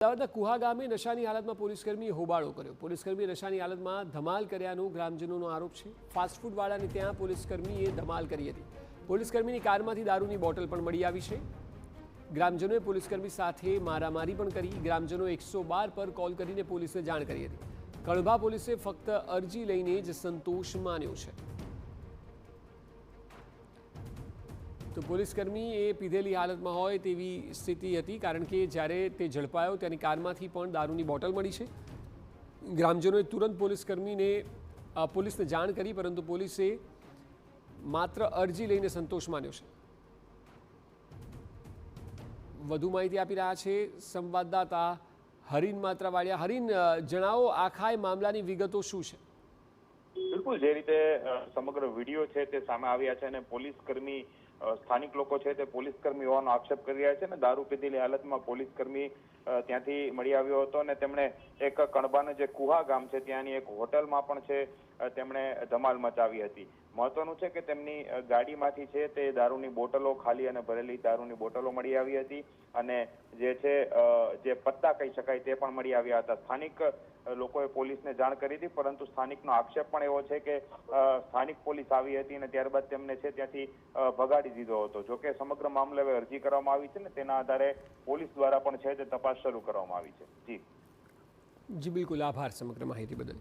અમદાવાદના કુહા ગામે નશાની હાલતમાં પોલીસકર્મીએ હોબાળો કર્યો। પોલીસકર્મીએ નશાની હાલતમાં ધમાલ કર્યાનો ગ્રામજનોનો આરોપ છે। ફાસ્ટફૂડવાળાને ત્યાં પોલીસકર્મીએ ધમાલ કરી હતી। પોલીસકર્મીની કારમાંથી દારૂની બોટલ પણ મળી આવી છે। ગ્રામજનોએ પોલીસકર્મી સાથે મારામારી પણ કરી। ગ્રામજનોએ 112 પર કોલ કરીને પોલીસને જાણ કરી હતી। કળભા પોલીસે ફક્ત અરજી લઈને જ સંતોષ માન્યો છે। તો પોલીસકર્મી એ પીધેલી હાલતમાં હોય તેવી સ્થિતિ હતી, કારણ કે જ્યારે તે ઝડપાયો તેની કારમાંથી પણ દારૂની બોટલ મળી છે। ગ્રામજનોએ તુરંત પોલીસને જાણ કરી, પરંતુ પોલીસે માત્ર અરજી લઈને સંતોષ માન્યો છે। વધુ માહિતી આપી રહ્યા છે સંવાદદાતા હરીન માત્રાવાડિયા। હરીન, જણાવો આખા મામલાની વિગતો શું છે? બિલકુલ, જે રીતે સમગ્ર વિડીયો છે તે સામે આવ્યા છે અને પોલીસકર્મી સ્થાનિક લોકો છે તે પોલીસકર્મી હોવાનો આક્ષેપ કરી રહ્યા છે અને દારૂ પીધેલી હાલતમાં પોલીસકર્મી ત્યાંથી મળી આવ્યો હતો અને તેમણે એક કણબાનું જે કુહા ગામ છે ત્યાંની એક હોટલમાં પણ છે તેમણે ધમાલ મચાવી હતી। મહત્વનું છે કે તેમની ગાડીમાંથી છે તે દારૂની બોટલો, ખાલી અને ભરેલી દારૂની બોટલો મળી આવી હતી અને જે છે જે પત્તા કહી શકાય તે પણ મળી આવ્યા હતા। સ્થાનિક લોકોએ પોલીસને જાણ કરી હતી, પરંતુ સ્થાનિકનો આક્ષેપ પણ એવો છે કે સ્થાનિક પોલીસ આવી હતી અને ત્યારબાદ તેમને છે ત્યાંથી ભગાડી દીધો હતો। જોકે સમગ્ર મામલે હવે અરજી કરવામાં આવી છે ને તેના આધારે પોલીસ દ્વારા પણ છે તે તપાસ શરૂ કરવામાં આવી છે। જી બિલકુલ, આભાર સમગ્ર માહિતી બદલ।